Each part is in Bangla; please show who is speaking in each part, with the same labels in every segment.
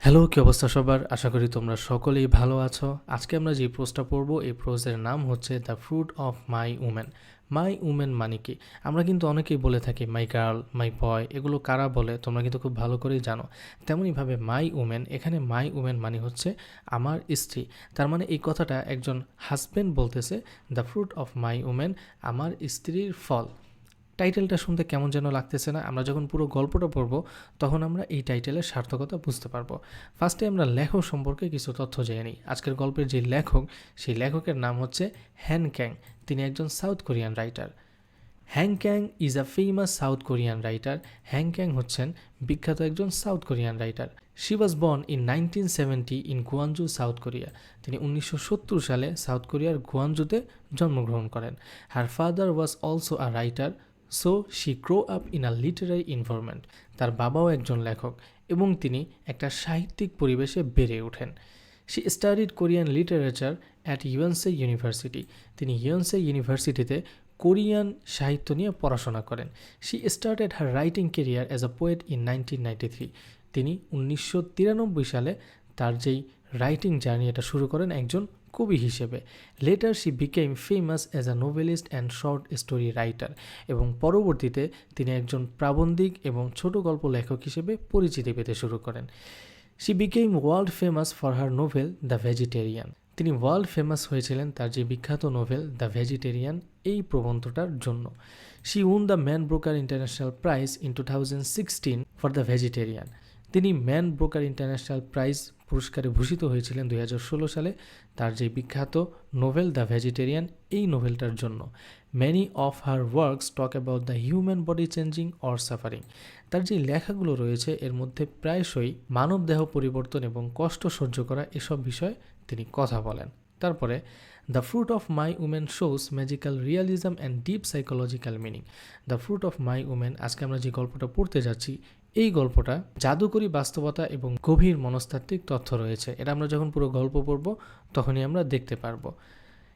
Speaker 1: হ্যালো, কি অবস্থা সবার? আশা করি তোমরা সকলেই ভালো আছো। আজকে আমরা যে প্রোজটা পড়বো এই প্রোজের নাম হচ্ছে the fruit of my women. My women মানে কি? আমরা কিন্তু অনেকেই বলে থাকি মাই গার্ল, মাই বয়, এগুলো কারা বলে তোমরা কিন্তু খুব ভালো করেই জানো। তেমনইভাবে মাই উমেন, এখানে মাই উমেন মানে হচ্ছে আমার স্ত্রী। তার মানে এই কথাটা একজন হাজব্যান্ড বলতেছে, the fruit of my women, আমার স্ত্রীর ফল। টাইটেলটা শুনতে কেমন যেন লাগতেছে না? আমরা যখন পুরো গল্পটা পড়ব তখন আমরা এই টাইটেলের সার্থকতা বুঝতে পারবো। ফার্স্টে আমরা লেখক সম্পর্কে কিছু তথ্য জেনে নিই। আজকের গল্পের যে লেখক, সেই লেখকের নাম হচ্ছে হ্যান ক্যাং। তিনি একজন South Korean writer. Han Kang is a famous South Korean writer. Han Kang হচ্ছেন বিখ্যাত একজন South Korean writer. She was born in 1970 in Gwangju, South Korea. তিনি 1970 সালে সাউথ কোরিয়ার গুয়ানজুতে জন্মগ্রহণ করেন। Her father was also a writer, so she grow up in a literary environment. তার বাবাও একজন লেখক এবং তিনি একটা সাহিত্যিক পরিবেশে বেড়ে ওঠেন। She studied Korean literature at Yonsei University. তিনি ইউএনসে ইউনিভার্সিটিতে কোরিয়ান সাহিত্য নিয়ে পড়াশোনা করেন। She started her writing career as a poet in 1993। তিনি 1993 সালে তার যেই রাইটিং জার্নি এটা শুরু করেন একজন কবি হিসেবে। Letter she became famous as a novelist and short story writer. এবং পরবর্তীতে তিনি একজন প্রাবন্ধিক এবং ছোট গল্প লেখক হিসেবে পরিচিতি পেতে শুরু করেন। She became world famous for her novel the vegetarian. তিনি ওয়ার্ল্ড ফেমাস হয়েছিলেন তার যে বিখ্যাত নোভেল দ্য ভেজিটেরিয়ান এই প্রবন্ধটার জন্য। শি উন the man broker international prize in 2016 for the vegetarian. তিনি ম্যান ব্রোকার ইন্টারন্যাশনাল প্রাইজ পুরস্কারে ভূষিত হয়েছিলেন 2016 সালে তার যে বিখ্যাত নোভেল দ্য ভেজিটেরিয়ান এই নোভেলটার জন্য। Many of her works talk about the human body changing or suffering. তার যে লেখাগুলো রয়েছে এর মধ্যে প্রায়শই মানবদেহ পরিবর্তন এবং কষ্ট সহ্য করা এসব বিষয়ে তিনি কথা বলেন। তারপরে the fruit of my women shows magical realism and deep psychological meaning. The fruit of my women, আজকে আমরা যে গল্পটা পড়তে যাচ্ছি এই গল্পটা জাদুকরী বাস্তবতা এবং গভীর মনস্তাত্ত্বিক তথ্য রয়েছে। এটা আমরা যখন পুরো গল্প পড়ব তখনই আমরা দেখতে পারবো।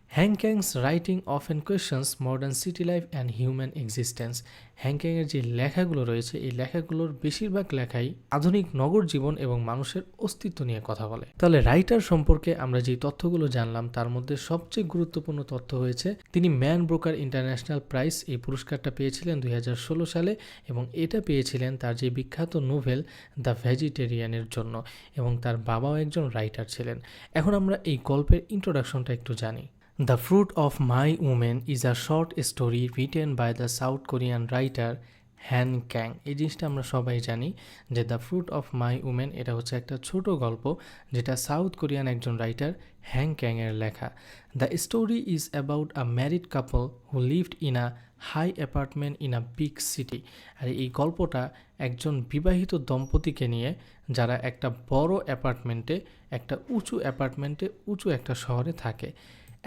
Speaker 1: Han Kang's writing often questions modern city life and human existence. Han ক্যাংয়ের যে লেখাগুলো রয়েছে এই লেখাগুলোর বেশিরভাগ লেখাই আধুনিক নগর জীবন এবং মানুষের অস্তিত্ব নিয়ে কথা বলে। তাহলে রাইটার সম্পর্কে আমরা যে তথ্যগুলো জানলাম তার মধ্যে সবচেয়ে গুরুত্বপূর্ণ তথ্য হয়েছে তিনি ম্যান ব্রোকার ইন্টারন্যাশনাল প্রাইজ এই পুরস্কারটা পেয়েছিলেন 2016 সালে এবং এটা পেয়েছিলেন তার যে বিখ্যাত নোভেল দ্য ভেজিটেরিয়ানের জন্য এবং তার বাবাও একজন রাইটার ছিলেন। এখন আমরা এই গল্পের ইন্ট্রোডাকশনটা একটু জানি। The Fruit of My Woman is a short story written by the South Korean writer হ্যান ক্যাং। এই জিনিসটা আমরা সবাই জানি যে the fruit of my women এটা হচ্ছে একটা ছোট গল্প যেটা সাউথ কোরিয়ান একজন রাইটার হ্যাং ক্যাংয়ের লেখা। The story is about a married couple who lived in a high apartment in a big city. আর এই গল্পটা একজন বিবাহিত দম্পতিকে নিয়ে যারা একটা বড় অ্যাপার্টমেন্টে, একটা উঁচু অ্যাপার্টমেন্টে, উঁচু একটা শহরে থাকে।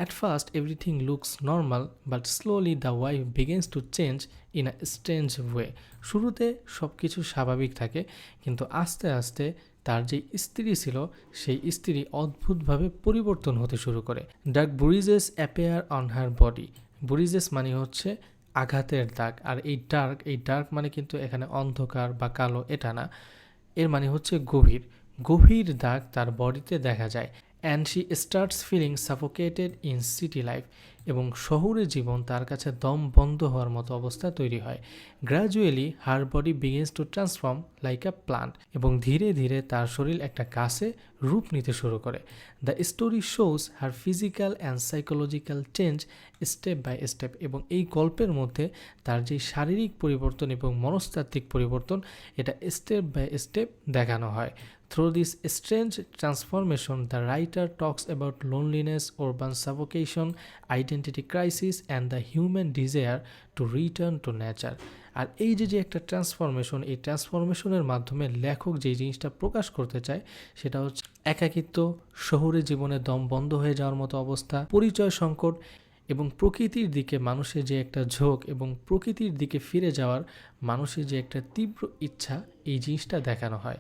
Speaker 1: At first, everything looks normal, but slowly the wife begins to change in a strange way. শুরুতে সব কিছু স্বাভাবিক থাকে কিন্তু আস্তে আস্তে তার যে স্ত্রী ছিল সেই স্ত্রী অদ্ভুতভাবে পরিবর্তন হতে শুরু করে। Dark bruises appear on her body. Bruises মানে হচ্ছে আঘাতের দাগ, আর এই ডার্ক মানে কিন্তু এখানে অন্ধকার বা কালো এটা না, এর মানে হচ্ছে গভীর গভীর দাগ তার বডিতে দেখা যায়। And she starts feeling suffocated in city life. এবং শহুরে জীবন তার কাছে দম বন্ধ হওয়ার মতো অবস্থা তৈরি হয়। Gradually her body begins to transform like a plant. এবং ধীরে ধীরে তার শরীর একটা গাছে রূপ নিতে শুরু করে। The story shows her physical and psychological change step by step. এবং এই গল্পের মধ্যে তার যে শারীরিক পরিবর্তন এবং মনস্তাত্ত্বিক পরিবর্তন এটা স্টেপ বাই স্টেপ দেখানো হয়। Through this strange transformation, the writer talks about loneliness, urban suffocation, identity crisis, and the human desire to return to nature. আর এই যে একটা ট্রান্সফরমেশন, এই ট্রান্সফরমেশনের মাধ্যমে লেখক যে জিনিসটা প্রকাশ করতে চায় সেটা হচ্ছে একাকিত্ব, শহুরে জীবনে দম বন্ধ হয়ে যাওয়ার মতো অবস্থা, পরিচয় সংকট এবং প্রকৃতির দিকে মানুষের যে একটা ঝোঁক এবং প্রকৃতির দিকে ফিরে যাওয়ার মানুষের যে একটা তীব্র ইচ্ছা, এই জিনিসটা দেখানো হয়।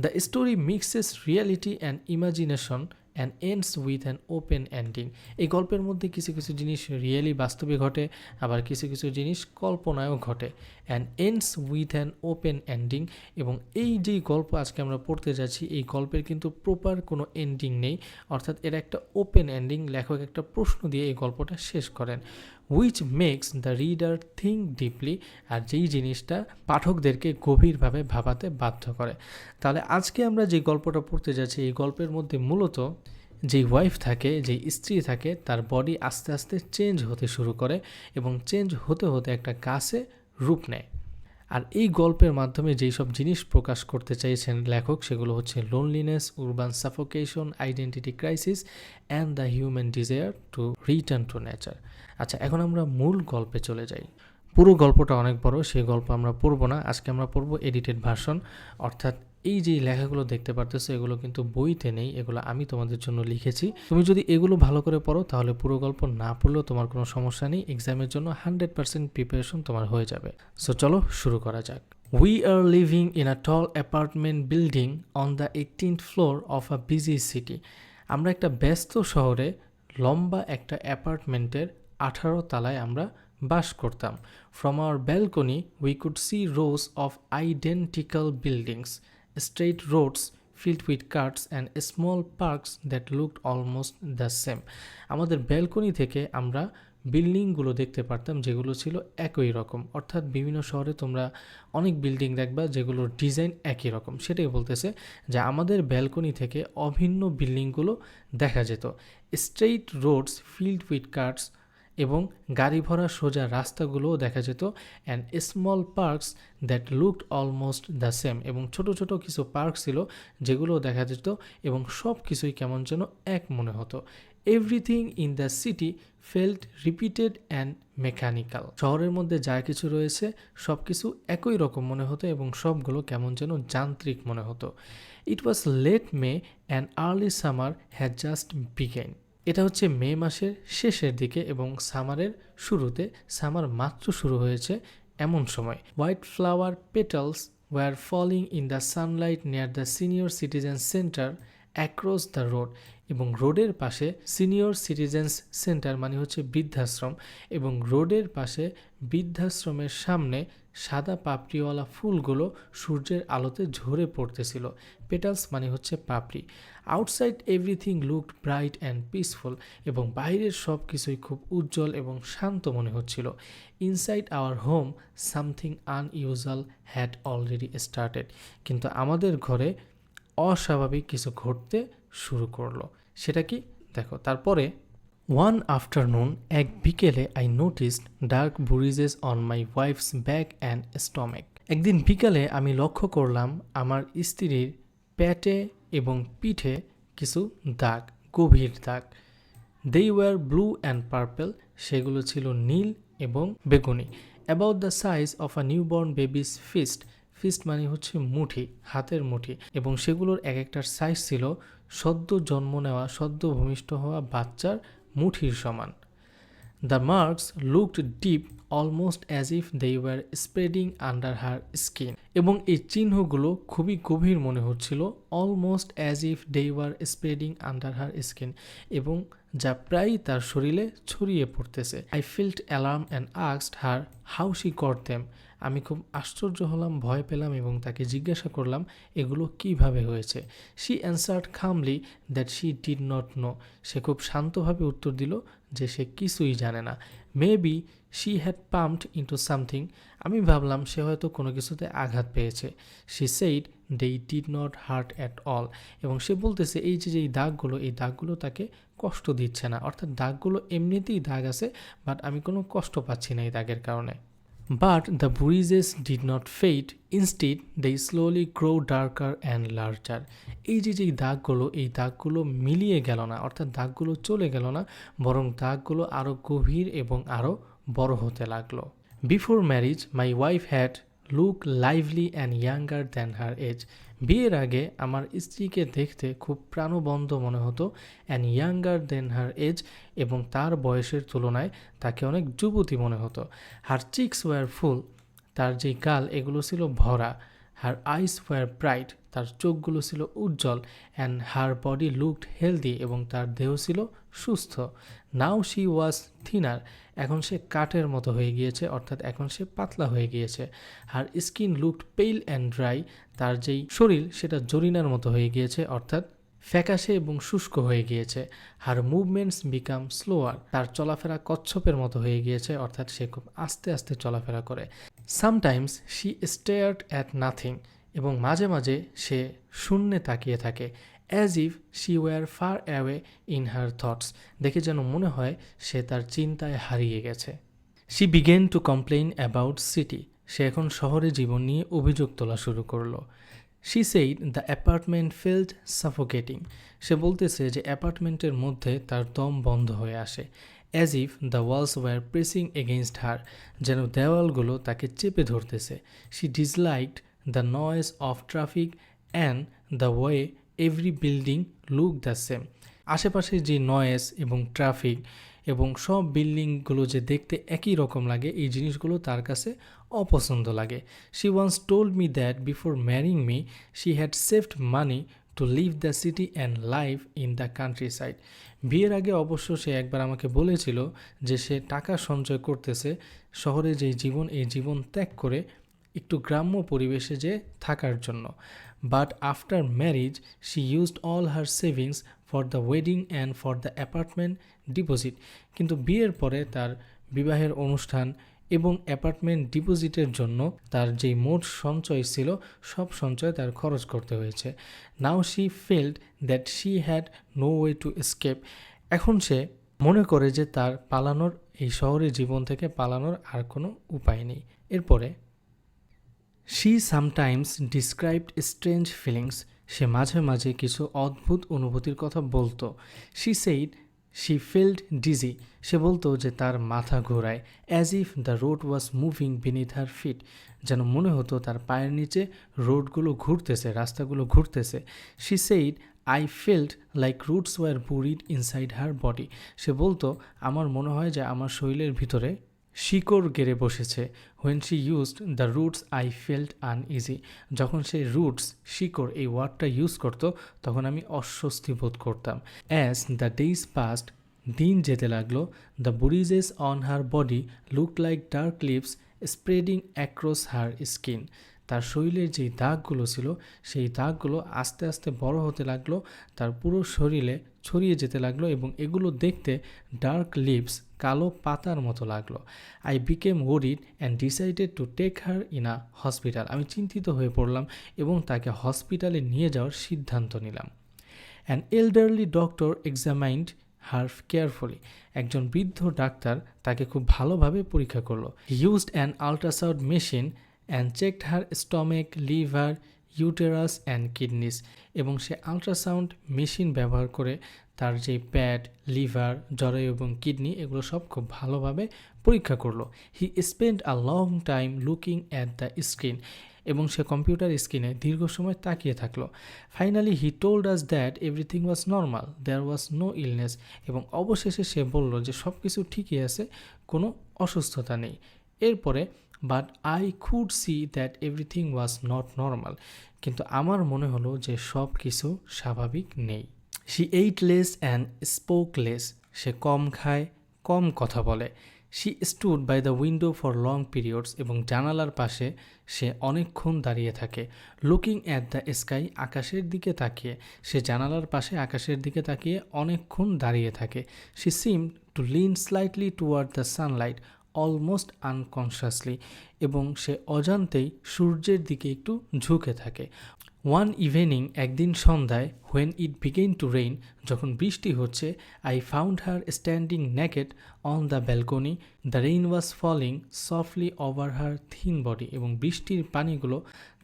Speaker 1: The story mixes reality and imagination and ends with an open ending. এই গল্পের মধ্যে কিছু কিছু জিনিস রিয়েলি বাস্তবে ঘটে, আবার কিছু কিছু জিনিস কল্পনায়ও ঘটে। And ends with an open ending. এবং এই যে গল্প আজকে আমরা পড়তে যাচ্ছি, এই গল্পের কিন্তু প্রপার কোনো এন্ডিং নেই, অর্থাৎ এর একটা ওপেন এন্ডিং। লেখক একটা প্রশ্ন দিয়ে এই গল্পটা শেষ করেন, which makes the reader think deeply, আর যেই জিনিসটা পাঠকদেরকে গভীরভাবে ভাবাতে বাধ্য করে। তাহলে আজকে আমরা যে গল্পটা পড়তে যাচ্ছি, এই গল্পের মধ্যে মূলত যেই ওয়াইফ থাকে, যেই স্ত্রী থাকে, তার বডি আস্তে আস্তে চেঞ্জ হতে শুরু করে এবং চেঞ্জ হতে হতে একটা গাছে রূপ নেয়। আর এই গল্পের মাধ্যমে যেই সব জিনিস প্রকাশ করতে চাইছেন লেখক, সেগুলো হচ্ছে loneliness, urban suffocation, identity crisis and the human desire to return to nature. আচ্ছা, এখন আমরা মূল গল্পে চলে যাই। পুরো গল্পটা অনেক বড়, সেই গল্প আমরা পড়বো না, আজকে আমরা পড়বো এডিটেড ভার্সন। অর্থাৎ এই যে লেখাগুলো দেখতে পারতেছো, এগুলো কিন্তু বইতে নেই, এগুলো আমি তোমাদের জন্য লিখেছি। তুমি যদি এগুলো ভালো করে পড়ো তাহলে পুরো গল্প না পড়লেও তোমার কোনো সমস্যা নেই, এক্সামের জন্য 100% প্রিপারেশন তোমার হয়ে যাবে। সো চলো শুরু করা যাক। We are living in a tall apartment building on the 18th floor of a busy city. আমরা একটা ব্যস্ত শহরে লম্বা একটা অ্যাপার্টমেন্টের 18 তলায় আমরা বাস করতাম। From our balcony we could see rows of identical buildings, straight roads filled with carts and small parks that looked almost the same. আমাদের ব্যালকনি থেকে আমরা বিল্ডিংগুলো দেখতে পারতাম যেগুলো ছিল একই রকম। অর্থাৎ বিভিন্ন শহরে তোমরা অনেক বিল্ডিং দেখবা যেগুলোর ডিজাইন একই রকম, সেটাই বলতেছে যে আমাদের ব্যালকনি থেকে অভিন্ন বিল্ডিংগুলো দেখা যেত। Straight roads filled with carts, এবং গাড়ি ভরা সোজা রাস্তাগুলোও দেখা যেত। And small parks that looked almost the same, এবং ছোট ছোট কিছু পার্ক ছিল যেগুলোও দেখা যেত, এবং সব কিছুই কেমন যেন এক মনে হতো। Everything in the city felt repeated and mechanical. শহরের মধ্যে যা কিছু রয়েছে সব কিছু একই রকম মনে হতো এবং সবগুলো কেমন যেন যান্ত্রিক মনে হতো। It was late May and early summer had just began. এটা হচ্ছে মে মাসের শেষের দিকে এবং সামারের শুরুতে, সামার মাত্র শুরু হয়েছে এমন সময়। White flower petals were falling in the sunlight near the senior citizen centre across the road. এবং রোডের পাশে, সিনিয়র সিটিজেন্স সেন্টার মানে হচ্ছে বৃদ্ধাশ্রম, এবং রোডের পাশে বৃদ্ধাশ্রমের সামনে সাদা পাপড়িওয়ালা ফুলগুলো সূর্যের আলোতে ঝরে পড়তেছিল। পেটালস মানে হচ্ছে পাপড়ি। Outside everything looked bright and peaceful, এবং বাইরের সব কিছুই খুব উজ্জ্বল এবং শান্ত মনে হচ্ছিল। Inside our home something unusual had already started. কিন্তু আমাদের ঘরে অস্বাভাবিক কিছু ঘটতে শুরু করলো। সেটা কি দেখো তারপরে। ওয়ান আফটারনুন, এক বিকেলে, I noticed dark bruises on my wife's back and stomach. একদিন বিকালে আমি লক্ষ্য করলাম আমার স্ত্রীর পেটে এবং পিঠে কিছু দাগ, গভীর দাগ। They were blue and purple, সেগুলো ছিল নীল এবং বেগুনি। About the size of a newborn baby's fist, fist মানে হচ্ছে মুঠি, হাতের মুঠি, এবং সেগুলোর এক একটার সাইজ ছিল সদ্য জন্ম নেওয়া, সদ্য ভূমিষ্ঠ হওয়া বাচ্চার মুঠির সমান। The marks looked deep almost as if they were spreading under her skin, এবং এই চিহ্নগুলো খুবই গভীর মনে হচ্ছিল। Almost as if they were spreading under her skin, এবং যা প্রায় তার শরীরে ছড়িয়ে পড়তেছে। I felt alarm and asked her how she got them. আমি খুব আশ্চর্য হলাম, ভয় পেলাম এবং তাকে জিজ্ঞাসা করলাম এগুলো কিভাবে হয়েছে। She answered calmly that she did not know. সে খুব শান্তভাবে উত্তর দিল যে সে কিছুই জানে না। Maybe she had bumped into something. আমি ভাবলাম সে হয়তো কোনো কিছুতে আঘাত পেয়েছে। She said they did not hurt at all. এবং সে বলতেছে এই যে এই দাগগুলো, এই দাগগুলো তাকে কষ্ট দিচ্ছে না, অর্থাৎ দাগগুলো এমনিতেই দাগ আছে, বাট আমি কোনো কষ্ট পাচ্ছি না এই দাগের কারণে। But the bruises did not fade. Instead, they slowly grow darker and larger. এই যে দাগগুলো, এই দাগগুলো মিলিয়ে গেল না, অর্থাৎ দাগগুলো চলে গেল না, বরং দাগগুলো আরও গভীর এবং আরও বড় হতে লাগলো। Before marriage, my wife had looked lively and younger than her age. বিয়ের আগে আমার স্ত্রীকে দেখতে খুব প্রাণবন্ত মনে হতো, and younger than her age, এবং তার বয়সের তুলনায় তাকে অনেক যুবতী মনে হতো। হার চিক্স ওয়ার ফুল, তার যে গাল এগুলো ছিল ভরা। হার আইস ওয়ার ব্রাইট, তার চোখগুলো ছিল উজ্জ্বল, and her body looked healthy, এবং তার দেহ ছিল সুস্থ। নাও শি ওয়াজ থিনার, এখন সে কাঠের মতো হয়ে গিয়েছে, অর্থাৎ এখন সে পাতলা হয়ে গিয়েছে। হার স্কিন লুকড পেল অ্যান্ড ড্রাই, তার যেই শরীর সেটা জরিনার মতো হয়ে গিয়েছে, অর্থাৎ ফ্যাকাশে এবং শুষ্ক হয়ে গিয়েছে। হার মুভমেন্টস বিকাম স্লোয়ার, তার চলাফেরা কচ্ছপের মতো হয়ে গিয়েছে, অর্থাৎ সে খুব আস্তে আস্তে চলাফেরা করে। Sometimes she stared at nothing, এবং মাঝে মাঝে সে শূন্যে তাকিয়ে থাকে। As if she were far away in her thoughts, দেখে যেন মনে হয় সে তার চিন্তায় হারিয়ে গেছে। She began to complain about city, সে এখন শহরে জীবন নিয়ে অভিযোগ তোলা শুরু করলো। She said the apartment felt suffocating, সে বলতেছে যে অ্যাপার্টমেন্টের মধ্যে তার দম বন্ধ হয়ে আসে। As if the walls war pressing against হার, যেন দেওয়ালগুলো তাকে চেপে ধরতেছে। She disliked the noise of traffic and the way every building look the same, আশেপাশে যে নয়েজ এবং ট্রাফিক এবং সব বিল্ডিংগুলো যে দেখতে একই রকম লাগে, এই জিনিসগুলো তার কাছে অপছন্দ লাগে। She once told me that before marrying me she had saved money to leave the city and live in the countryside, বিয়ের আগে অবশ্য সে একবার আমাকে বলেছিল যে সে টাকা সঞ্চয় করতেছে শহরে যেই জীবন, এই জীবন ত্যাগ করে একটু গ্রাম্য পরিবেশে যে থাকার জন্য। But after marriage she used all her savings for the wedding and for the apartment deposit, কিন্তু বিয়ের পরে তার বিবাহের অনুষ্ঠান এবং অ্যাপার্টমেন্ট ডিপোজিটের জন্য তার যেই মোট সঞ্চয় ছিল সব সঞ্চয় তার খরচ করতে হয়েছে। Now she felt that she had no way to escape, এখন সে মনে করে যে তার পালানোর, এই শহরের জীবন থেকে পালানোর আর কোনো উপায় নেই। এরপরে she sometimes described strange feelings, সে মাঝে মাঝে কিছু অদ্ভুত অনুভূতির কথা বলতো। She said she felt dizzy, সে বলতো যে তার মাথা ঘোরায়। As if the road was moving beneath her feet, যেন মনে হতো তার পায়ের নিচে রোডগুলো ঘুরতেছে, রাস্তাগুলো ঘুরতেছে। She said I felt like roots were buried inside her body, সে বলতো আমার মনে হয় যে আমার শরীরের ভিতরে শিকড় গেড়ে বসেছে। When she used the roots I felt uneasy, যখন সে রুটস, শিকড় এই ওয়ার্ডটা ইউজ করতো তখন আমি অস্বস্তি বোধ করতাম। অ্যাজ দ্য ডেইজ পাস্ট, দিন যেতে লাগলো, the bruises on her body look like dark leaves spreading across her skin, তার শরীরের যেই দাগগুলো ছিল সেই দাগগুলো আস্তে আস্তে বড় হতে লাগলো, তার পুরো শরীরে ছড়িয়ে যেতে লাগলো, এবং এগুলো দেখতে ডার্ক লিভস, কালো পাতার মতো লাগলো। I became worried and decided to take her in a hospital, আমি চিন্তিত হয়ে পড়লাম এবং তাকে হসপিটালে নিয়ে যাওয়ার সিদ্ধান্ত নিলাম। An elderly doctor examined her carefully, একজন বৃদ্ধ ডাক্তার তাকে খুব ভালোভাবে পরীক্ষা করলো। He used an ultrasound machine and checked her stomach, liver, uterus and kidneys, এবং সে আল্ট্রাসাউন্ড মেশিন ব্যবহার করে তার যে প্যাট, লিভার, জরায়ু এবং কিডনি এগুলো সব খুব ভালোভাবে পরীক্ষা করলো। He spend a long time looking at the screen, এবং সে কম্পিউটার স্ক্রিনে দীর্ঘ সময় তাকিয়ে থাকলো। Finally he told us that everything was normal, there was no illness, এবং অবশেষে সে বলল যে সব কিছু ঠিকই আছে, কোনো অসুস্থতা নেই। এরপরে but I could see that everything was not normal, কিন্তু আমার মনে হলো যে সব কিছু স্বাভাবিক নেই। She ate less and spoke less, সে কম খায়, কম কথা বলে। She stood by the window for long periods, এবং জানালার পাশে সে অনেকক্ষণ দাঁড়িয়ে থাকে। লুকিং অ্যাট দ্য স্কাই, আকাশের দিকে তাকিয়ে, সে জানালার পাশে আকাশের দিকে তাকিয়ে অনেকক্ষণ দাঁড়িয়ে থাকে। She seem to lean slightly toward the sunlight almost unconsciously, এবং সে অজান্তেই সূর্যের দিকে একটু ঝুঁকে থাকে। ওয়ান ইভিনিং, একদিন সন্ধ্যায়, when it began to rain, যখন বৃষ্টি হচ্ছে, I found her standing naked on the balcony, the rain was falling softly over her thin body, এবং বৃষ্টির পানিগুলো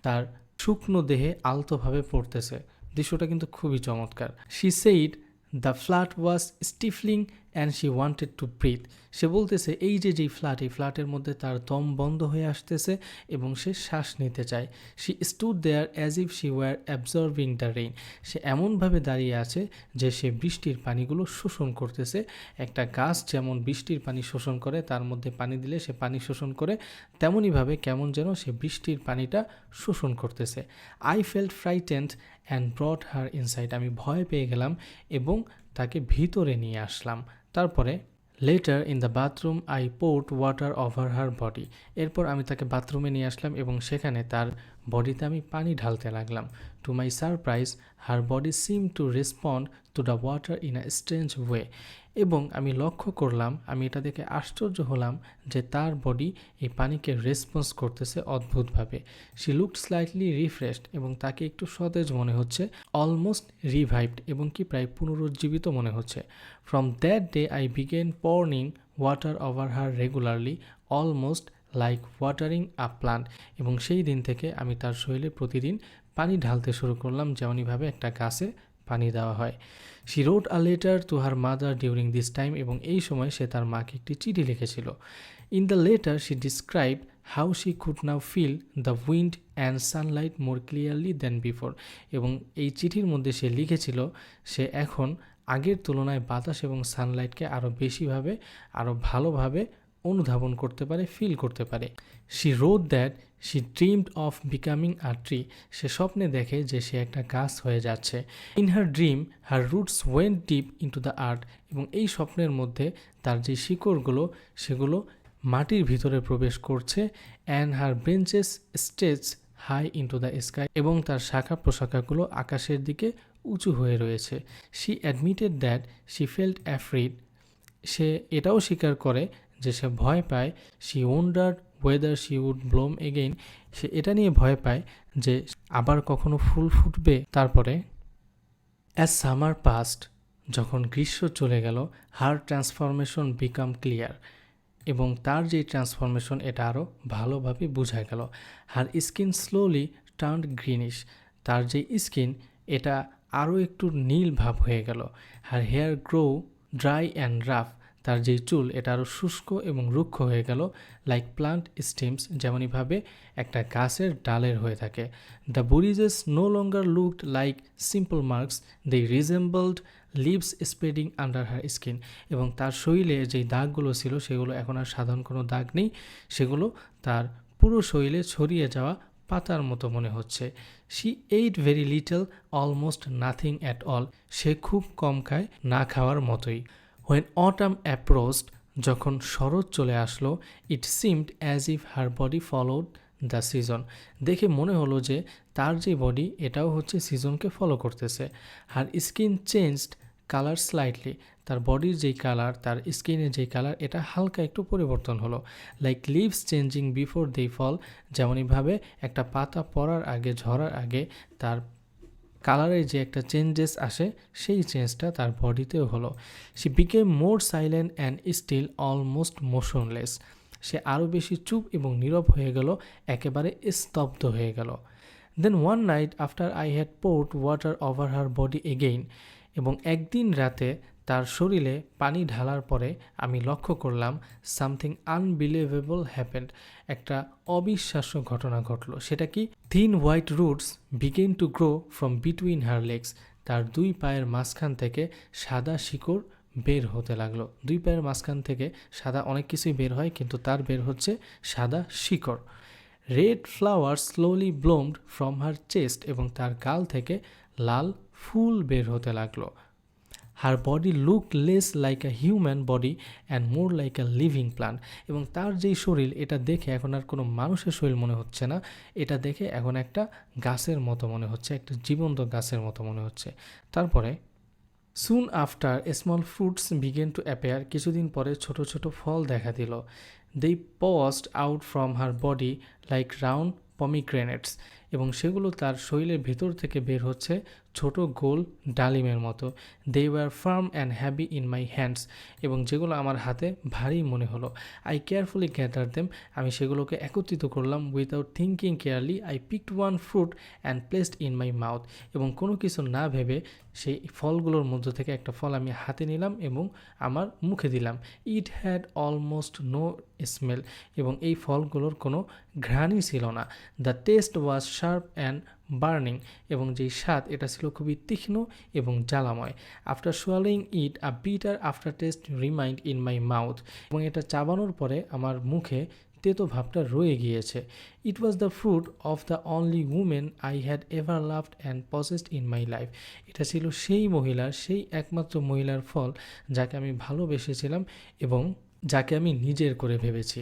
Speaker 1: তার শুকনো দেহে আলতোভাবে পড়তেছে। দৃশ্যটা কিন্তু খুবই চমৎকার। She said the flat was stifling and she wanted to breathe. সে বলতেছে এই যেই ফ্ল্যাট, এই ফ্ল্যাটের মধ্যে তার দম বন্ধ হয়ে আসতেছে এবং সে শ্বাস নিতে চায়। She stood there as if she were absorbing the rain. সে এমনভাবে দাঁড়িয়ে আছে যে সে বৃষ্টির পানিগুলো শোষণ করতেছে। একটা গাছ যেমন বৃষ্টির পানি শোষণ করে, তার মধ্যে পানি দিলে সে পানি শোষণ করে, তেমনইভাবে কেমন যেন সে বৃষ্টির পানিটা শোষণ করতেছে। I felt frightened and brought her inside. আমি ভয় পেয়ে গেলাম এবং তাকে ভিতরে নিয়ে আসলাম। তারপরে letter in the bathroom I port water over her body. এরপর আমি তাকে বাথরুমে নিয়ে আসলাম এবং সেখানে তার বডিতে আমি পানি ঢালতে লাগলাম। To my surprise her body seem to respond to the water in a strange way. এবং আমি লক্ষ্য করলাম, আমি এটা দেখে আশ্চর্য হলাম যে তার বডি এই পানিকে রেসপন্স করতেছে অদ্ভুতভাবে। শি লুকড স্লাইটলি রিফ্রেশড এবং তাকে একটু সতেজ মনে হচ্ছে, অলমোস্ট রিভাইভড এবং কি প্রায় পুনরুজ্জীবিত মনে হচ্ছে। From that day I began pouring water over her regularly, almost like watering a plant. এবং সেই দিন থেকে আমি তার শরীরে প্রতিদিন পানি ঢালতে শুরু করলাম, যেমনইভাবে একটা গাছে পানি দেওয়া হয়। She wrote a letter to her mother during this time. এবং এই সময় সে তার মাকে একটি চিঠি লিখেছিল। In the letter she describe how she could now feel the wind and sunlight more clearly than before. এবং এই চিঠির মধ্যে সে লিখেছিল সে এখন আগের তুলনায় বাতাস এবং সানলাইটকে আরও বেশিভাবে, আরও ভালোভাবে অনুধাবন করতে পারে, ফিল করতে পারে। She wrote that she dreamed of becoming a tree. সে স্বপ্নে দেখে যে সে একটা গাছ হয়ে যাচ্ছে। In her dream her roots went deep into the earth. এবং এই স্বপ্নের মধ্যে তার যে শিকড়গুলো সেগুলো মাটির ভিতরে প্রবেশ করছে। And her branches stretch high into the sky. এবং তার শাখা প্রশাখাগুলো আকাশের দিকে উঁচু হয়ে রয়েছে। She admitted that she felt afraid. সে এটাও স্বীকার করে যে সে ভয় পায়। She wondered whether she would bloom again. সে এটা নিয়ে ভয় পায় যে আবার কখনো ফুল ফুটবে। তারপরে অ্যাজ সামার পাস্ট, যখন গ্রীষ্ম চলে গেল, হার ট্রান্সফরমেশন বিকাম ক্লিয়ার। এবং তার যে ট্রান্সফরমেশন এটা আরও ভালোভাবে বোঝা গেল। হার স্কিন স্লোলি টার্নড গ্রিনিশ। তার যে স্কিন এটা আরও একটু নীল ভাব হয়ে গেল। Her hair grow dry and rough. তার যেই চুল এটা আরও শুষ্ক এবং রুক্ষ হয়ে গেল। লাইক প্লান্ট স্টেমস, যেমনইভাবে একটা গাছের ডালের হয়ে থাকে। The bruises no longer looked like simple marks, they resembled leaves spreading under her skin. এবং তার শরীরে যেই দাগগুলো ছিল সেগুলো এখন আর সাধারণ কোনো দাগ নেই, সেগুলো তার পুরো শরীরে ছড়িয়ে যাওয়া পাতার মতো মনে হচ্ছে। She ate very little, almost nothing at all. সে খুব কম খায়, না খাওয়ার মতোই। হোয়েন অটাম অ্যাপ্রোচড, যখন শরৎ চলে আসলো, ইট seemed as if her body followed the season. দেখে মনে হলো যে তার যে বডি এটাও হচ্ছে সিজনকে ফলো করতেছে। হার স্কিন চেঞ্জড কালার স্লাইটলি। তার বডির যেই কালার, তার স্কিনের যেই কালার এটা হালকা একটু পরিবর্তন হলো। Like leaves changing before they fall. যেমনইভাবে একটা পাতা পড়ার আগে, ঝরার আগে তার কালারের যে একটা চেঞ্জেস আসে, সেই চেঞ্জটা তার বডিতেও হলো। সে became more silent and still, almost motionless. সে আরও বেশি চুপ এবং নীরব হয়ে গেল, একেবারে স্তব্ধ হয়ে গেল। Then one night after I had poured water over her body again. এবং একদিন রাতে তার শরীরে পানি ঢালার পরে আমি লক্ষ্য করলাম সামথিং আনবিলিভেবল হ্যাপেন্ড। একটা অবিশ্বাস্য ঘটনা ঘটলো। সেটা কি? Thin white roots began to grow from between her legs. তার দুই পায়ের মাঝখান থেকে সাদা শিকড় বের হতে লাগলো। দুই পায়ের মাঝখান থেকে সাদা অনেক কিছুই বের হয়, কিন্তু তার বের হচ্ছে সাদা শিকড়। Red flower slowly bloomed from her chest. এবং তার গাল থেকে লাল ফুল বের হতে লাগলো। Her body look less like a human body and more like a living plant. এবং তার যেই শরীর এটা দেখে এখন আর কোনো মানুষের শরীর মনে হচ্ছে না, এটা দেখে এখন একটা গাছের মতো মনে হচ্ছে, একটা জীবন্ত গাছের মতো মনে হচ্ছে। তারপরে soon after small fruits began to appear. কিছুদিন পরে ছোট ছোট ফল দেখা দিল। They pushed out from her body like round pomegranates. এবং সেগুলো তার শরীরের ভেতর থেকে বের হচ্ছে ছোট গোল ডালিমের মতো। They were firm and heavy in my hands, এবং যেগুলো আমার হাতে ভারী মনে হলো। আই কেয়ারফুলি গ্যাদার দেম, আমি সেগুলোকে একত্রিত করলাম। Without thinking carefully I picked one fruit and placed in my mouth, এবং কোনো কিছু না ভেবে সেই ফলগুলোর মধ্য থেকে একটা ফল আমি হাতে নিলাম এবং আমার মুখে দিলাম। It had almost no smell, এবং এই ফলগুলোর কোনো ঘ্রাণই ছিল না। The taste was sharp and burning, এবং যেই স্বাদ এটা ছিল খুবই তীক্ষ্ণ এবং জ্বালাময়। After swallowing it a bitter after taste remained in my mouth, এবং এটা চাবানোর পরে আমার মুখে তেতো ভাবটা রয়ে গিয়েছে। It was the fruit of the only woman I had ever loved and possessed in my life, এটা ছিল সেই মহিলার, সেই একমাত্র মহিলার ফল যাকে আমি ভালোবেসেছিলাম এবং যাকে আমি নিজের করে ভেবেছি।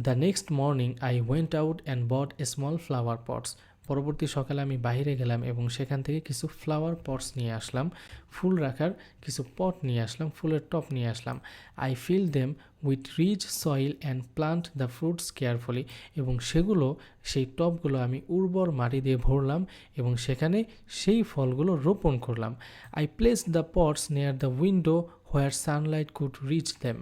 Speaker 1: The next morning I went out and bought a small flower pots, পরবর্তী সকালে আমি বাইরে গেলাম এবং সেখান থেকে কিছু ফ্লাওয়ার পটস নিয়ে আসলাম, ফুল রাখার কিছু পট নিয়ে আসলাম, ফুলের টপ নিয়ে আসলাম। I fill them with rich soil and plant the fruits carefully, এবং সেগুলো, সেই টবগুলো আমি উর্বর মাটি দিয়ে ভরলাম এবং সেখানে সেই ফলগুলো রোপণ করলাম। I place the pots near the window where Sunlight could rich them,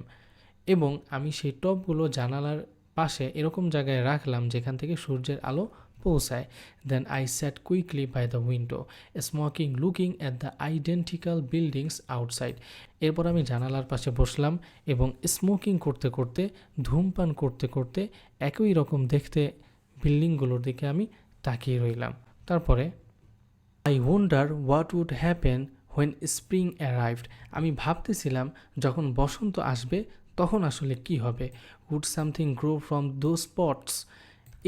Speaker 1: এবং আমি সেই টবগুলো জানালার পাশে এরকম জায়গায় রাখলাম যেখান থেকে সূর্যের আলো পৌঁছায়। Then I sat quickly by the window smoking looking at the identical buildings outside, এরপর আমি জানালার পাশে বসলাম এবং স্মোকিং করতে করতে, ধূমপান করতে করতে একই রকম দেখতে বিল্ডিংগুলোর দিকে আমি তাকিয়ে রইলাম। তারপরে I wonder what would happen when spring arrived, আমি ভাবতেছিলাম যখন বসন্ত আসবে তখন আসলে কি হবে। Would something grow from those pots,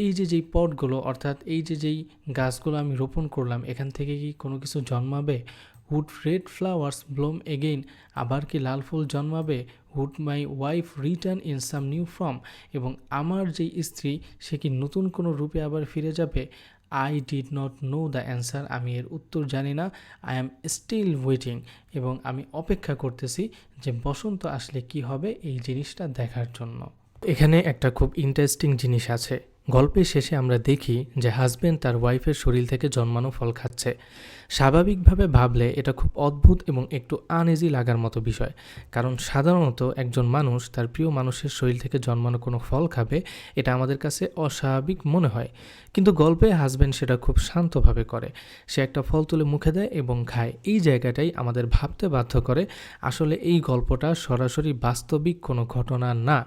Speaker 1: এই যেই পটগুলো, অর্থাৎ এই যেই গাছগুলো আমি রোপণ করলাম, এখান থেকে কি কোনো কিছু জন্মাবে। Would red flowers bloom again, আবার কি লাল ফুল জন্মাবে। Would my wife return in some new form, এবং আমার যেই স্ত্রী সে কি নতুন কোনো রূপে আবার ফিরে যাবে। I did not know the answer, আমি এর উত্তর জানি না। আই অ্যাম স্টিল ওয়েটিং, এবং আমি অপেক্ষা করতেছি যে বসন্ত আসলে কি হবে এই জিনিসটা দেখার জন্য। এখানে একটা খুব ইন্টারেস্টিং জিনিস আছে। গল্পের শেষে আমরা দেখি যে হাজব্যান্ড তার ওয়াইফের শরীর থেকে জন্মানো ফল খাচ্ছে। স্বাভাবিকভাবে ভাবলে এটা খুব অদ্ভুত এবং একটু আনইজি লাগার মতো বিষয়, কারণ সাধারণত একজন মানুষ তার প্রিয় মানুষের শরীর থেকে জন্মানো কোনো ফল খাবে, এটা আমাদের কাছে অস্বাভাবিক মনে হয়। কিন্তু গল্পে হাজব্যান্ড সেটা খুব শান্তভাবে করে। সে একটা ফল তুলে মুখে দেয় এবং খায়। এই জায়গাটাই আমাদের ভাবতে বাধ্য করে আসলে এই গল্পটা সরাসরি বাস্তবিক কোনো ঘটনা না,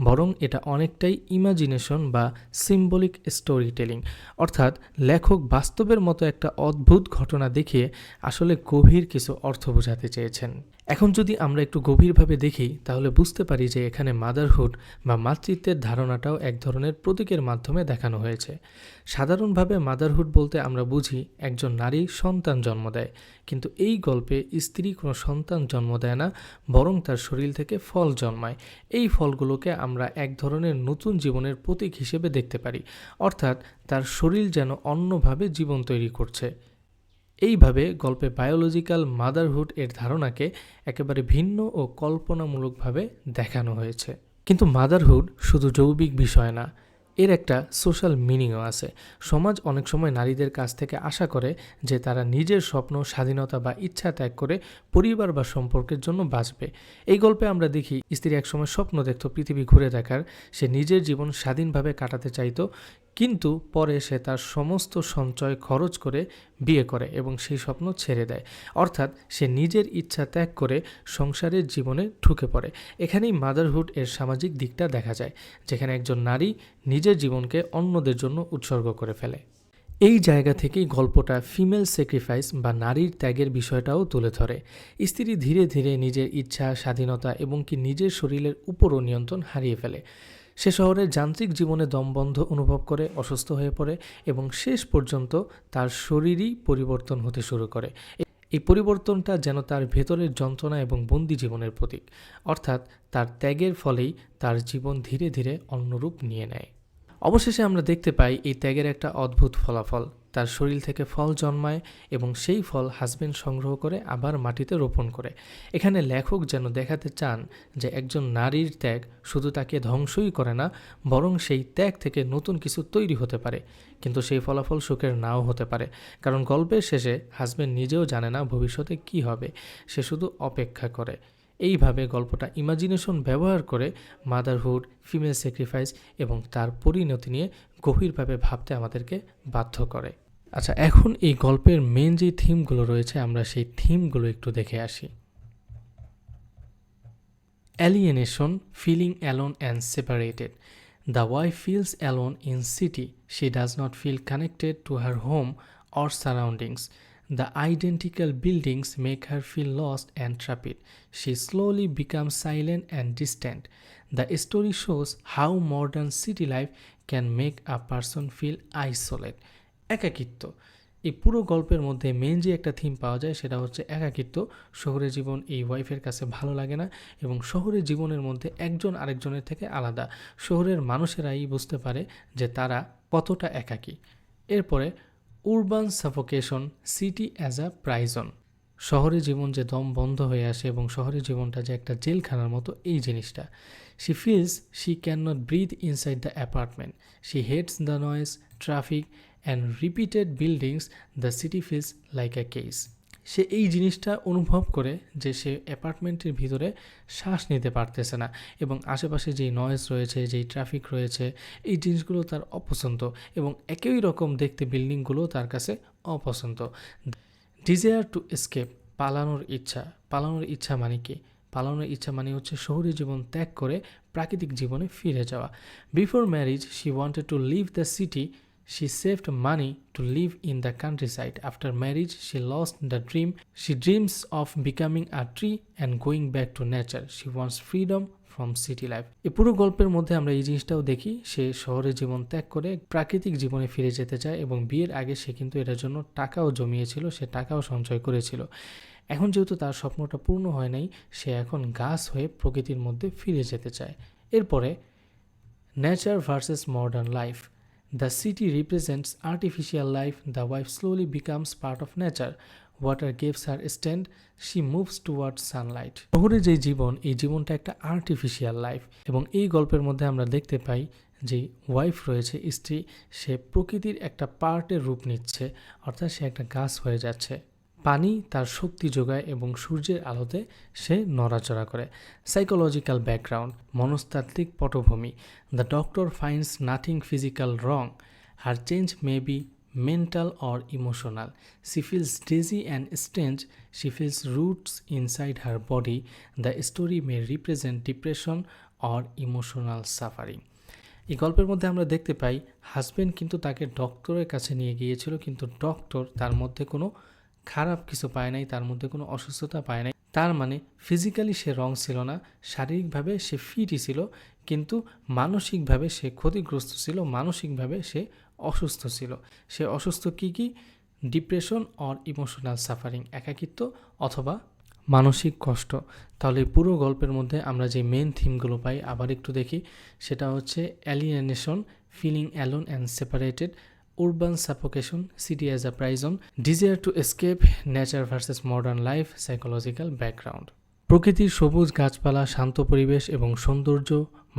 Speaker 1: বরং এটা অনেকটাই ইমাজিনেশন বা সিম্বলিক স্টোরি টেলিং, অর্থাৎ লেখক বাস্তবের মতো একটা অদ্ভুত ঘটনা দেখিয়ে আসলে গভীর কিছু অর্থ বোঝাতে চেয়েছেন। এখন যদি আমরা একটু গভীরভাবে দেখি তাহলে বুঝতে পারি যে এখানে মাদারহুড বা মাতৃত্বের ধারণাটাও এক ধরনের প্রতীকের মাধ্যমে দেখানো হয়েছে। সাধারণভাবে মাদারহুড বলতে আমরা বুঝি একজন নারী সন্তান জন্ম দেয়, কিন্তু এই গল্পে স্ত্রী কোনো সন্তান জন্ম দেয় না, বরং তার শরীর থেকে ফল জন্মায়। এই ফলগুলোকে আমরা এক ধরনের নতুন জীবনের প্রতীক হিসেবে দেখতে পারি, অর্থাৎ তার শরীর যেন অন্যভাবে জীবন তৈরি করছে। এইভাবে গল্পে বায়োলজিক্যাল মাদারহুড এর ধারণাকে একেবারে ভিন্ন ও কল্পনামূলকভাবে দেখানো হয়েছে। কিন্তু মাদারহুড শুধু যৌবিক বিষয় না, এর একটা সোশ্যাল মিনিংও আছে। সমাজ অনেক সময় নারীদের কাছ থেকে আশা করে যে তারা নিজের স্বপ্ন, স্বাধীনতা বা ইচ্ছা ত্যাগ করে পরিবার বা সম্পর্কের জন্য বাঁচবে। এই গল্পে আমরা দেখি স্ত্রী একসময় স্বপ্ন দেখত পৃথিবী ঘুরে দেখার, সে নিজের জীবন স্বাধীনভাবে কাটাতে চাইতো, কিন্তু পরে সে তার সমস্ত সঞ্চয় খরচ করে বিয়ে করে এবং সেই স্বপ্ন ছেড়ে দেয়, অর্থাৎ সে নিজের ইচ্ছা ত্যাগ করে সংসারের জীবনে ঢুকে পড়ে। এখানেই মাদারহুড এর সামাজিক দিকটা দেখা যায়, যেখানে একজন নারী নিজের জীবনকে অন্যদের জন্য উৎসর্গ করে ফেলে। এই জায়গা থেকেই গল্পটা ফিমেল স্যাক্রিফাইস বা নারীর ত্যাগের বিষয়টাও তুলে ধরে। স্ত্রী ধীরে ধীরে নিজের ইচ্ছা, স্বাধীনতা এবং কি নিজের শরীরের উপরও নিয়ন্ত্রণ হারিয়ে ফেলে। সে শহরের যান্ত্রিক জীবনে দমবন্ধ অনুভব করে, অসুস্থ হয়ে পড়ে এবং শেষ পর্যন্ত তার শরীরই পরিবর্তন হতে শুরু করে। এই পরিবর্তনটা যেন তার ভেতরের যন্ত্রণা এবং বন্দি জীবনের প্রতীক, অর্থাৎ তার ত্যাগের ফলেই তার জীবন ধীরে ধীরে অন্য রূপ নিয়ে নেয়। অবশেষে আমরা দেখতে পাই এই ত্যাগের একটা অদ্ভুত ফলাফল। তার শরীর থেকে ফল জন্মায় এবং সেই ফল হাজবেন্ড সংগ্রহ করে আবার মাটিতে রোপণ করে। এখানে লেখক যেন দেখাতে চান যে একজন নারীর ত্যাগ শুধু তাকে ধ্বংসই করে না, বরং সেই ত্যাগ থেকে নতুন কিছু তৈরি হতে পারে। কিন্তু সেই ফলাফল সুখের নাও হতে পারে, কারণ গল্পের শেষে হাজবেন্ড নিজেও জানে না ভবিষ্যতে কি হবে, সে শুধু অপেক্ষা করে। এইভাবে গল্পটা ইমাজিনেশন ব্যবহার করে মাদারহুড, ফিমেল স্যাক্রিফাইস এবং তার পরিণতি নিয়ে গভীরভাবে ভাবতে আমাদেরকে বাধ্য করে। আচ্ছা, এখন এই গল্পের মেন যে থিমগুলো রয়েছে আমরা সেই থিমগুলো একটু দেখে আসি। Alienation, feeling alone and separated. The wife feels alone in city. She does not feel connected to her home or surroundings. The identical buildings make her feel lost and trapped. She slowly becomes silent and distant. The story shows how modern city life can make a person feel isolated. একাকিত্ব। এই পুরো গল্পের মধ্যে মেন যে একটা থিম পাওয়া যায় সেটা হচ্ছে একাকিত্ব। শহরের জীবন এই ওয়াইফের কাছে ভালো লাগে না এবং শহরের জীবনের মধ্যে একজন আরেকজনের থেকে আলাদা। শহরের মানুষেরাই বুঝতে পারে যে তারা কতটা একাকী। এরপরে urban suffocation, city as a প্রাইজন। শহরের জীবন যে দম বন্ধ হয়ে আসে এবং শহরের জীবনটা যে একটা জেলখানার মতো, এই জিনিসটা। She feels she can not breathe inside the apartment. She hates the noise, traffic and repeated buildings. The city feels like a cage. সে এই জিনিসটা অনুভব করে যে সে অ্যাপার্টমেন্টের ভিতরে শ্বাস নিতে পারতেছে না এবং আশেপাশে যেই নয়েজ রয়েছে, যেই ট্রাফিক রয়েছে, এই জিনিসগুলো তার অপছন্দ এবং একই রকম দেখতে বিল্ডিংগুলো তার কাছে অপছন্দ। ডিজায়ার টু এসকেপ, পালানোর ইচ্ছা। পালানোর ইচ্ছা মানে কি? পালানোর ইচ্ছা মানে হচ্ছে শহুরে জীবন ত্যাগ করে প্রাকৃতিক জীবনে ফিরে যাওয়া। Before marriage she wanted to leave the city. She saved money to live in the countryside. After marriage, she lost the dream. She dreams of becoming a tree and going back to nature. She wants freedom from city life. এই পুরো গল্পের মধ্যে আমরা এই জিনিসটাও দেখি, সে শহরের জীবন ত্যাগ করে প্রাকৃতিক জীবনে ফিরে যেতে চায় এবং বিয়ের আগে সে কিন্তু এটার জন্য টাকাও জমিয়েছিল, সে টাকাও সঞ্চয় করেছিল। এখন যেহেতু তার স্বপ্নটা পূর্ণ হয় নাই, সে এখন গাছ হয়ে প্রকৃতির মধ্যে ফিরে যেতে চায়। এরপরে nature versus modern life. The city represents artificial life. The wife slowly becomes part of nature. Water gives her strength. She moves towards sunlight. শহরে যে জীবন, এই জীবনটা একটা আর্টিফিশিয়াল লাইফ এবং এই গল্পের মধ্যে আমরা দেখতে পাই যে ওয়াইফ রয়েছে, স্ত্রী, সে প্রকৃতির একটা পার্টের রূপ নিচ্ছে, অর্থাৎ সে একটা গাছ হয়ে যাচ্ছে। পানি তার শক্তি যোগায় এবং সূর্যের আলোতে সে নড়াচড়া করে। সাইকোলজিক্যাল ব্যাকগ্রাউন্ড, মনস্তাত্ত্বিক পটভূমি। The doctor finds nothing physical wrong. Her change may be mental or emotional. She feels dizzy and strange. She feels roots inside her body. The story may represent depression or emotional suffering. এই গল্পের মধ্যে আমরা দেখতে পাই হাজবেন্ড কিন্তু তাকে ডক্টরের কাছে নিয়ে গিয়েছিল, কিন্তু ডক্টর তার মধ্যে কোনো খারাপ কিছু পায় নাই, তার মধ্যে কোনো অসুস্থতা পায় নাই। তার মানে ফিজিক্যালি সে রং ছিল না, শারীরিকভাবে সে ফিটই ছিল, কিন্তু মানসিকভাবে সে ক্ষতিগ্রস্ত ছিল, মানসিকভাবে সে অসুস্থ ছিল। সে অসুস্থ কি? ডিপ্রেশন অর ইমোশনাল সাফারিং, একাকিত্ব অথবা মানসিক কষ্ট। তাহলে পুরো গল্পের মধ্যে আমরা যে মেন থিমগুলো পাই আবার একটু দেখি। সেটা হচ্ছে alienation, feeling alone and separated, urban suffocation, city as a prison, desire to escape, nature versus modern life, psychological background. প্রকৃতির সবুজ গাছপালা, শান্ত পরিবেশ এবং সৌন্দর্য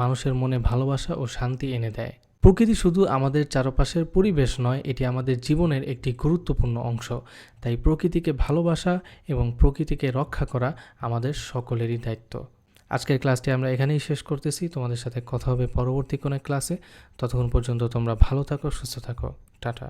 Speaker 1: মানুষের মনে ভালোবাসা ও শান্তি এনে দেয়। প্রকৃতি শুধু আমাদের চারপাশের পরিবেশ নয়, এটি আমাদের জীবনের একটি গুরুত্বপূর্ণ অংশ। তাই প্রকৃতিকে ভালোবাসা এবং প্রকৃতিকে রক্ষা করা আমাদের সকলেরই দায়িত্ব। আজকের ক্লাসটি আমরা এখানেই শেষ করতেছি। তোমাদের সাথে কথা হবে পরবর্তী কোনো ক্লাসে। ততক্ষণ পর্যন্ত তোমরা ভালো থাকো, সুস্থ থাকো। টাটা।